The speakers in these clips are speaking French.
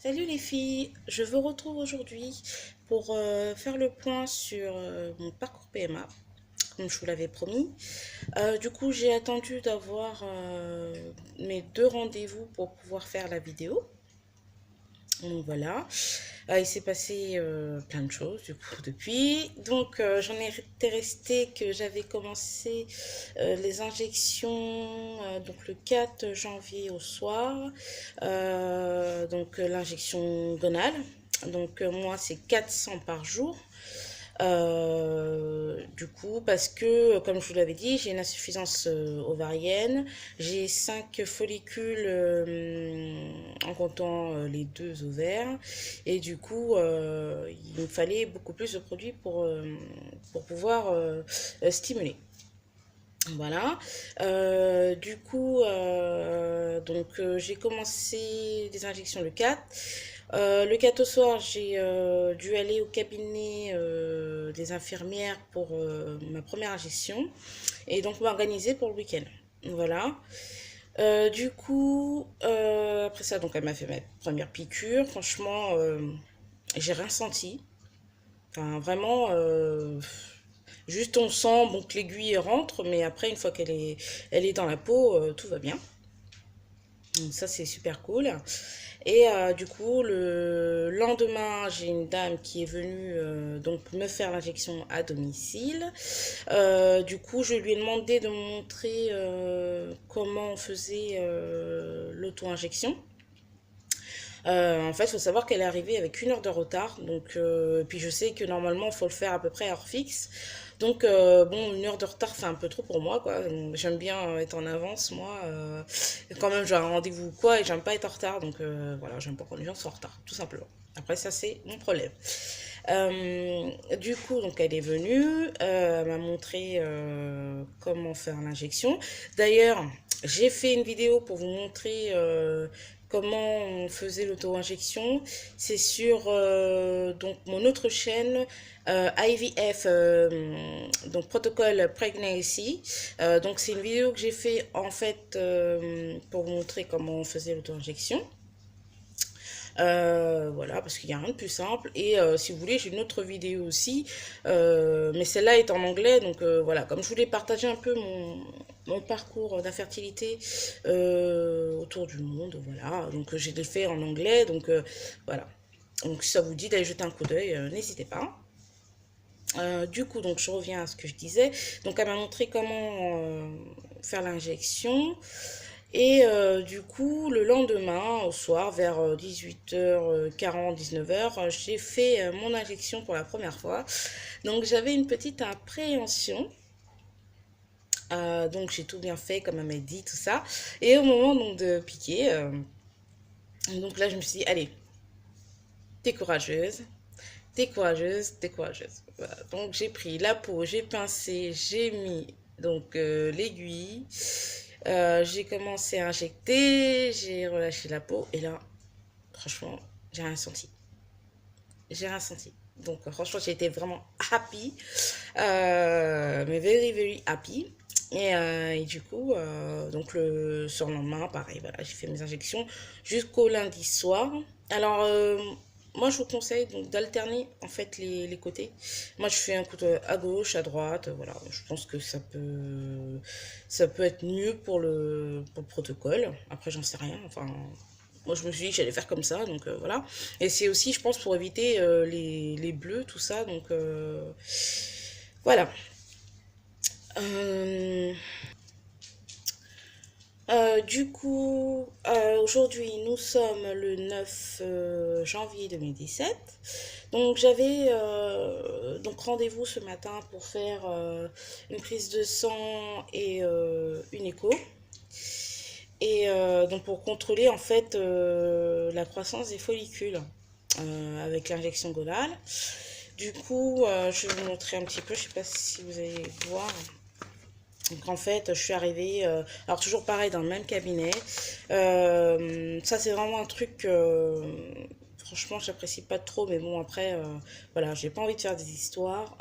Salut les filles, je vous retrouve aujourd'hui pour faire le point sur mon parcours PMA, comme je vous l'avais promis. Du coup, j'ai attendu d'avoir mes deux rendez-vous pour pouvoir faire la vidéo. Donc voilà. Il s'est passé plein de choses du coup depuis. Donc j'en étais restée que j'avais commencé les injections donc le 4 janvier au soir. L'injection gonale. Donc moi c'est 400 par jour. Du coup, parce que, comme je vous l'avais dit, j'ai une insuffisance ovarienne, j'ai 5 follicules en comptant les deux ovaires, et du coup, il me fallait beaucoup plus de produits pour pouvoir stimuler. Voilà. J'ai commencé des injections le 4. Le 4 au soir, j'ai dû aller au cabinet des infirmières pour ma première injection et donc m'organiser pour le week-end. Voilà. Après ça, donc elle m'a fait ma première piqûre. Franchement, j'ai rien senti. Enfin, vraiment, juste on sent bon, que l'aiguille rentre, mais après, une fois elle est dans la peau, tout va bien. Donc ça, c'est super cool. Et du coup, le lendemain, j'ai une dame qui est venue donc me faire l'injection à domicile. Du coup, je lui ai demandé de me montrer comment on faisait l'auto-injection. En fait, il faut savoir qu'elle est arrivée avec 1 heure de retard. Donc, puis je sais que normalement, il faut le faire à peu près à heure fixe. Donc, bon, 1 heure de retard, c'est un peu trop pour moi, quoi. J'aime bien être en avance, moi. Quand même, j'ai un rendez-vous ou quoi, et j'aime pas être en retard. Donc, voilà, j'aime pas quand les gens sont en retard, tout simplement. Après, ça, c'est mon problème. Du coup, donc elle est venue, elle m'a montré comment faire l'injection. D'ailleurs, j'ai fait une vidéo pour vous montrer comment on faisait l'auto-injection. C'est sur donc mon autre chaîne IVF, donc protocole pregnancy. Donc c'est une vidéo que j'ai fait en fait pour vous montrer comment on faisait l'auto-injection. Voilà, parce qu'il n'y a rien de plus simple. Et si vous voulez, j'ai une autre vidéo aussi, mais celle-là est en anglais. Donc voilà, comme je voulais partager un peu mon parcours d'infertilité autour du monde, voilà. Donc j'ai fait en anglais, donc voilà. Donc si ça vous dit d'aller jeter un coup d'œil, n'hésitez pas. Du coup, donc je reviens à ce que je disais. Donc elle m'a montré comment faire l'injection. Et du coup, le lendemain, au soir, vers 18h40, 19h, j'ai fait mon injection pour la première fois. Donc j'avais une petite appréhension. Donc j'ai tout bien fait comme elle m'a dit, tout ça. Et au moment donc, de piquer, donc là je me suis dit, allez, t'es courageuse, t'es courageuse, t'es courageuse. Voilà. Donc j'ai pris la peau, j'ai pincé, j'ai mis donc l'aiguille. J'ai commencé à injecter, j'ai relâché la peau et là, franchement, j'ai rien senti. J'ai rien senti. Donc franchement, j'ai été vraiment happy, mais very very happy. Et du coup, donc le surlendemain, pareil, voilà, j'ai fait mes injections jusqu'au lundi soir. Alors, moi, je vous conseille donc d'alterner en fait les côtés. Moi, je fais un coup à gauche, à droite, voilà. Je pense que ça peut être mieux pour le protocole. Après, j'en sais rien. Enfin, moi, je me suis dit que j'allais faire comme ça, donc voilà. Et c'est aussi, je pense, pour éviter les bleus, tout ça. Donc voilà. Euh, Aujourd'hui, nous sommes le 9 janvier 2017. Donc, j'avais donc rendez-vous ce matin pour faire une prise de sang et une écho. Et donc, pour contrôler en fait la croissance des follicules avec l'injection gonale. Du coup, je vais vous montrer un petit peu, je sais pas si vous allez voir. Donc en fait, je suis arrivée, alors toujours pareil, dans le même cabinet. Ça, c'est vraiment un truc, franchement, j'apprécie pas trop, mais bon, après, voilà, j'ai pas envie de faire des histoires.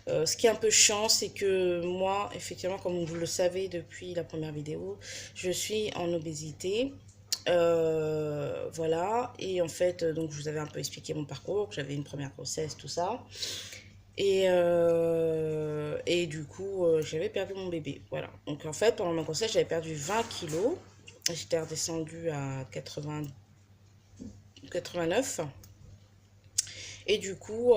Ce qui est un peu chiant, c'est que moi, effectivement, comme vous le savez depuis la première vidéo, je suis en obésité. Voilà, et en fait, donc je vous avais un peu expliqué mon parcours, que j'avais une première grossesse, tout ça. Et du coup, j'avais perdu mon bébé. Voilà. Donc en fait, pendant ma grossesse, j'avais perdu 20 kilos. J'étais redescendue à 80, 89. Et du coup,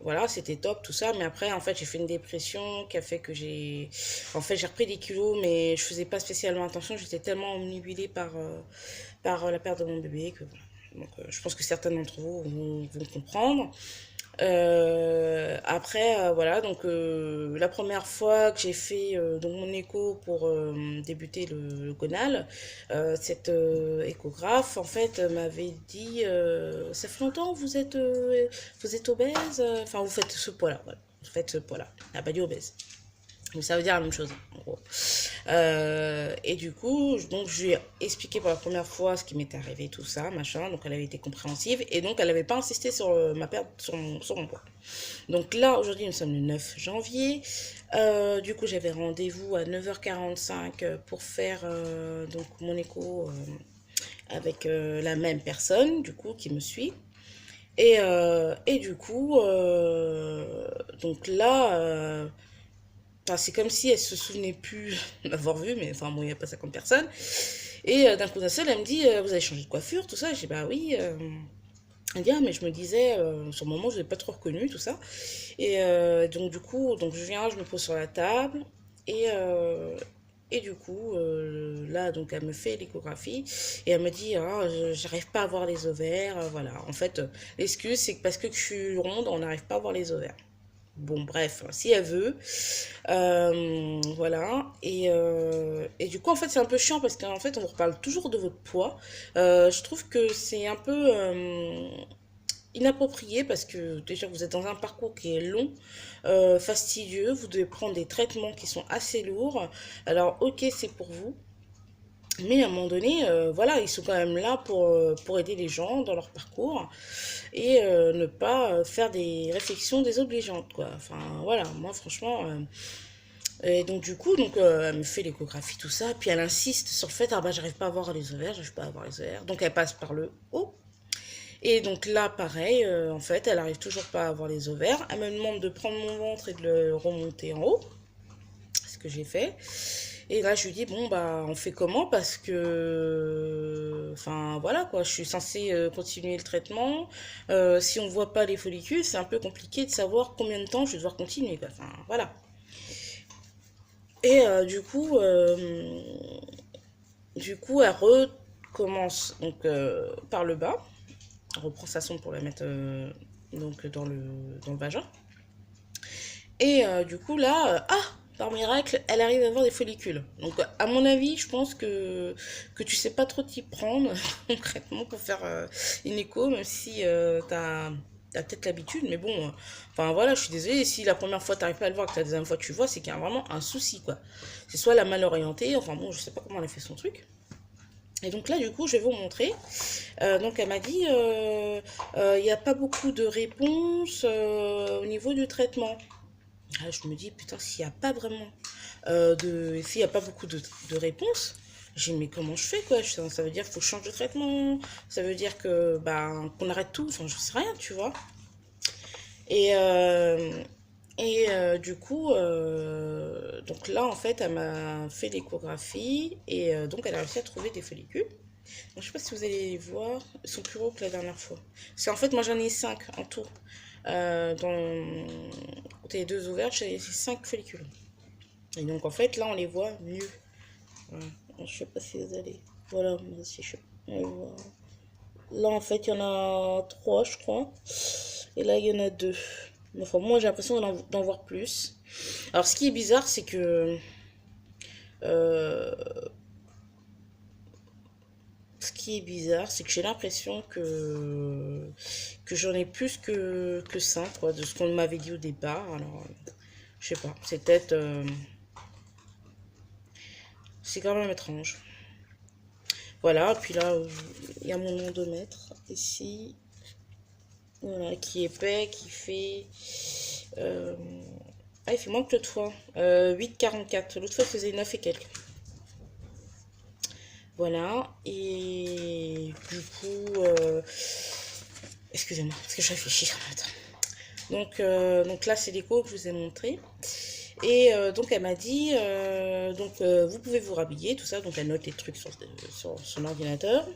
voilà, c'était top, tout ça. Mais après, en fait, j'ai fait une dépression qui a fait que j'ai... En fait, j'ai repris des kilos, mais je faisais pas spécialement attention. J'étais tellement omnibulée par la perte de mon bébé que voilà. Donc, je pense que certains d'entre vous vont comprendre. Après, voilà, donc la première fois que j'ai fait donc mon écho pour débuter le gonal, cette échographe, en fait, m'avait dit ça fait longtemps que vous êtes obèse, enfin, vous faites ce poids-là, voilà. Vous faites ce poids-là. Elle n'a pas dit obèse. Mais ça veut dire la même chose, en gros. Et du coup, donc, je lui ai expliqué pour la première fois ce qui m'était arrivé, tout ça, machin. Donc, elle avait été compréhensive. Et donc, elle n'avait pas insisté sur ma perte, sur mon poids. Donc là, aujourd'hui, nous sommes le 9 janvier. Du coup, j'avais rendez-vous à 9h45 pour faire donc mon écho avec la même personne, du coup, qui me suit. Et du coup, donc là, enfin, c'est comme si elle se souvenait plus m'avoir vu, mais enfin, bon, il n'y a pas 50 personnes. Et d'un coup d'un seul, elle me dit vous avez changé de coiffure, tout ça. J'ai dit bah oui. Elle dit ah, mais je me disais, sur le moment, je ne l'ai pas trop reconnu, tout ça. Et donc, du coup, donc, je viens, je me pose sur la table. Et, euh, et du coup, là, donc, elle me fait l'échographie. Et elle me dit ah, j'arrive pas à voir les ovaires. Voilà. En fait, l'excuse, c'est que parce que je suis ronde, on n'arrive pas à voir les ovaires. Bon, bref, si elle veut. Voilà. Et du coup, en fait, c'est un peu chiant parce qu'en fait, on vous reparle toujours de votre poids. Je trouve que c'est un peu inapproprié parce que déjà, vous êtes dans un parcours qui est long, fastidieux. Vous devez prendre des traitements qui sont assez lourds. Alors, ok, c'est pour vous. Mais à un moment donné, voilà, ils sont quand même là pour aider les gens dans leur parcours et ne pas faire des réflexions désobligeantes, quoi. Enfin, voilà, moi, franchement, et donc du coup, donc elle me fait l'échographie, tout ça, puis elle insiste sur le fait, ah bah j'arrive pas à voir les ovaires, j'arrive pas à voir les ovaires. Donc elle passe par le haut. Et donc là, pareil, en fait, elle arrive toujours pas à voir les ovaires. Elle me demande de prendre mon ventre et de le remonter en haut, ce que j'ai fait. Et là, je lui dis, bon, bah, on fait comment? Parce que, enfin, voilà, quoi, je suis censée continuer le traitement. Si on voit pas les follicules, c'est un peu compliqué de savoir combien de temps je vais devoir continuer, quoi. Enfin, voilà. Et du coup, elle recommence donc par le bas. Elle reprend sa sonde pour la mettre donc dans le vagin. Et du coup, là, par miracle, elle arrive à avoir des follicules. Donc, à mon avis, je pense que tu sais pas trop t'y prendre concrètement pour faire une écho, même si t'as peut-être l'habitude. Mais bon, enfin voilà, je suis désolée. Si la première fois t'arrives pas à le voir, que la deuxième fois tu vois, c'est qu'il y a vraiment un souci, quoi. C'est soit la mal orientée, enfin bon, je sais pas comment elle a fait son truc. Et donc là, du coup, je vais vous montrer. Donc, elle m'a dit, il n'y a pas beaucoup de réponses au niveau du traitement. Ah, je me dis, putain, s'il n'y a pas vraiment s'il n'y a pas beaucoup de réponses, j'ai dit, mais comment je fais, quoi? Ça veut dire qu'il faut que je change de traitement. Ça veut dire que, ben, qu'on arrête tout. Enfin, je sais rien, tu vois. Et, du coup, donc là, en fait, elle m'a fait l'échographie et donc elle a réussi à trouver des follicules. Donc, je sais pas si vous allez les voir, ils sont plus gros que la dernière fois. Parce qu'en fait, moi j'en ai 5 en tout. Quand les deux ouvertes, j'ai 5 follicules. Et donc en fait, là on les voit mieux. Voilà. Je sais pas si vous allez. Voilà, moi aussi je peux voir. Là en fait, il y en a 3 je crois. Et là il y en a 2. Enfin, moi j'ai l'impression d'en voir plus. Alors ce qui est bizarre, c'est que euh, ce qui est bizarre, c'est que j'ai l'impression que j'en ai plus que 5, quoi, de ce qu'on m'avait dit au départ. Alors, je sais pas, c'est peut-être... c'est quand même étrange. Voilà, puis là, il y a mon endomètre, ici. Voilà, qui est épais, qui fait... euh, ah, il fait moins que l'autre fois. 8,44. L'autre fois, il faisait 9 et quelques. Voilà, et du coup, excusez-moi, parce que je réfléchis en même temps. Donc là, c'est l'écho que je vous ai montré. Et donc elle m'a dit, vous pouvez vous rhabiller, tout ça. Donc elle note les trucs sur son ordinateur.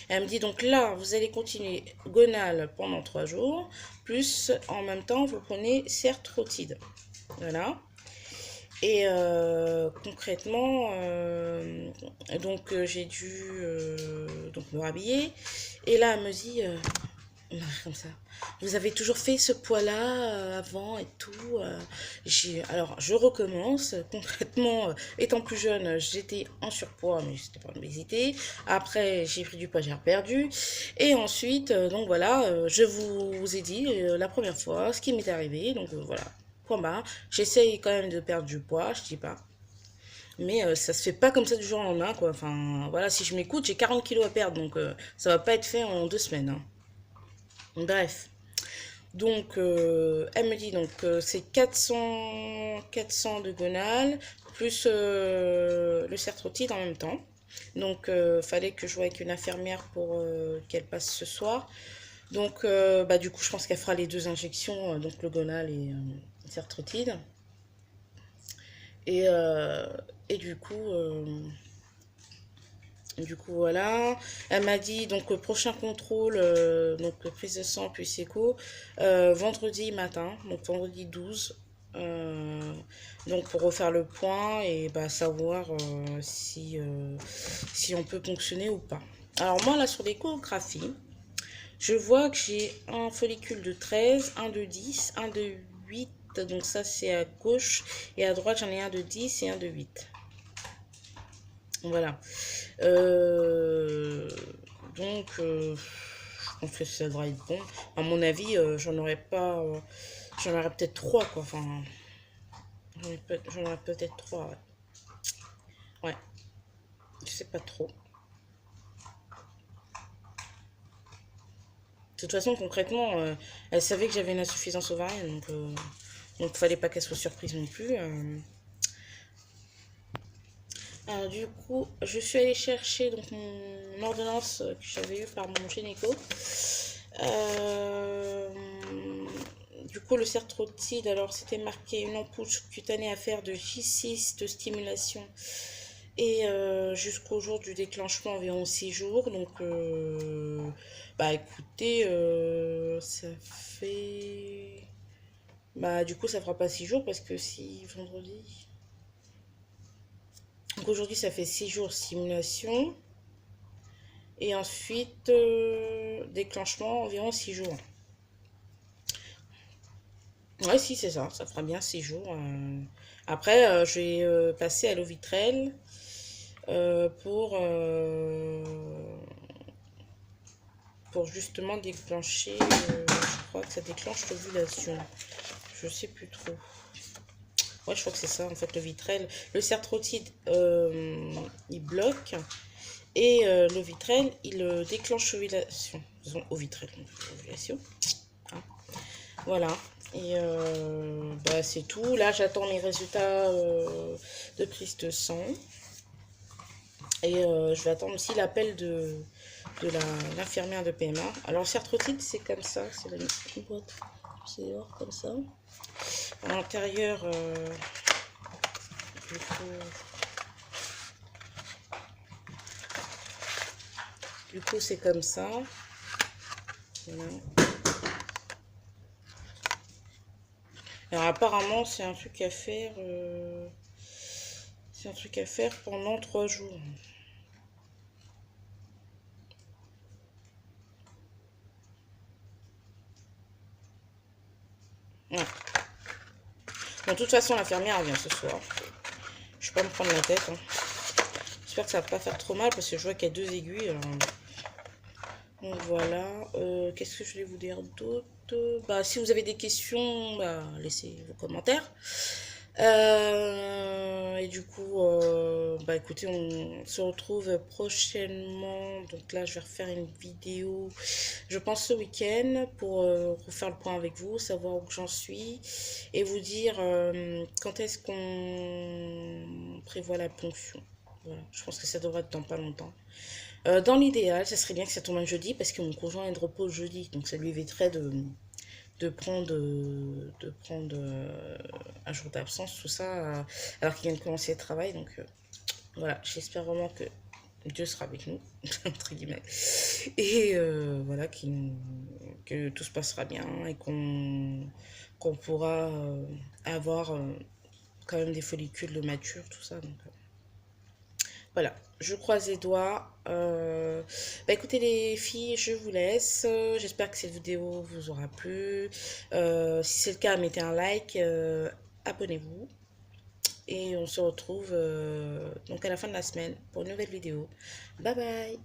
Elle me dit, donc là, vous allez continuer Gonal pendant 3 jours, plus en même temps, vous prenez Sertrotide. Voilà. Et concrètement, j'ai dû donc me rhabiller. Et là, elle me dit, comme ça, vous avez toujours fait ce poids-là avant et tout. Alors, je recommence. Concrètement, étant plus jeune, j'étais en surpoids, mais c'était pas une obésité. Après, j'ai pris du poids, j'ai perdu. Et ensuite, donc voilà, je vous ai dit la première fois ce qui m'est arrivé. Donc voilà, point barre. J'essaye quand même de perdre du poids, je dis pas. Mais ça se fait pas comme ça du jour au lendemain, quoi. Enfin, voilà, si je m'écoute, j'ai 40 kilos à perdre, donc ça va pas être fait en 2 semaines, hein. Bref. Donc, elle me dit donc c'est 400 de gonal plus le Sertrotide en même temps. Donc, fallait que je voie avec une infirmière pour qu'elle passe ce soir. Donc, du coup, je pense qu'elle fera les 2 injections, donc le gonal et le Sertrotide. Et, euh, et du coup, voilà. Elle m'a dit, donc, prochain contrôle, donc, prise de sang puis écho, vendredi matin, donc vendredi 12. euh, donc, pour refaire le point et savoir si on peut fonctionner ou pas. Alors, moi, là, sur l'échographie, je vois que j'ai un follicule de 13, un de 10, un de 8. Donc, ça, c'est à gauche. Et à droite, j'en ai un de 10 et un de 8. Voilà. Euh, je pense que ça devrait être bon. À mon avis, j'en aurais pas. J'en aurais peut-être 3, quoi. Enfin, j'en aurais peut-être 3, ouais. Ouais, je sais pas trop. De toute façon, concrètement, elle savait que j'avais une insuffisance ovarienne, donc fallait pas qu'elle soit surprise non plus. Alors, du coup, je suis allée chercher donc mon ordonnance que j'avais eue par mon gynéco. Euh, du coup, le Sertrotide, alors c'était marqué une ampoule cutanée à faire de J6 de stimulation et jusqu'au jour du déclenchement environ 6 jours. Donc, écoutez, ça fait. Du coup, ça fera pas 6 jours parce que si vendredi. Donc aujourd'hui, ça fait 6 jours stimulation. Et ensuite, déclenchement environ 6 jours. Ouais, si, c'est ça. Ça fera bien 6 jours. Après, je vais passer à l'eau vitrelle pour justement déclencher. Je crois que ça déclenche l'ovulation. Je sais plus trop. Ouais, je crois que c'est ça, en fait, le vitrel. Le Sertrotide, il bloque. Et le vitrel, il déclenche l'ovulation. Disons, ovulation. Hein. Voilà. Et c'est tout. Là, j'attends mes résultats de prise de sang. Et je vais attendre aussi l'appel de l'infirmière de PMA. Alors, Sertrotide, c'est comme ça. C'est la boîte. C'est dehors, comme ça. À l'intérieur, du coup, c'est comme ça. Voilà. Alors, apparemment, c'est un truc à faire. C'est un truc à faire pendant 3 jours. Ouais. Bon, de toute façon, l'infirmière vient ce soir. Je vais pas me prendre la tête, hein. J'espère que ça va pas faire trop mal parce que je vois qu'il y a 2 aiguilles. Alors. Donc voilà. Qu'est-ce que je voulais vous dire d'autre? Si vous avez des questions, laissez vos commentaires. Et du coup, écoutez, on se retrouve prochainement. Donc là, je vais refaire une vidéo, je pense ce week-end, pour refaire le point avec vous, savoir où j'en suis et vous dire quand est-ce qu'on prévoit la ponction. Voilà, je pense que ça devrait être dans pas longtemps. Dans l'idéal, ça serait bien que ça tombe un jeudi parce que mon conjoint est de repos le jeudi. Donc ça lui éviterait de prendre un jour d'absence, tout ça, alors qu'il vient de commencer le travail. Donc voilà, j'espère vraiment que Dieu sera avec nous, entre guillemets. Et voilà, que tout se passera bien et qu'on pourra avoir quand même des follicules matures, tout ça. Donc voilà, je croise les doigts. Bah écoutez les filles, je vous laisse. J'espère que cette vidéo vous aura plu. Si c'est le cas, mettez un like, abonnez-vous. Et on se retrouve donc à la fin de la semaine pour une nouvelle vidéo. Bye bye.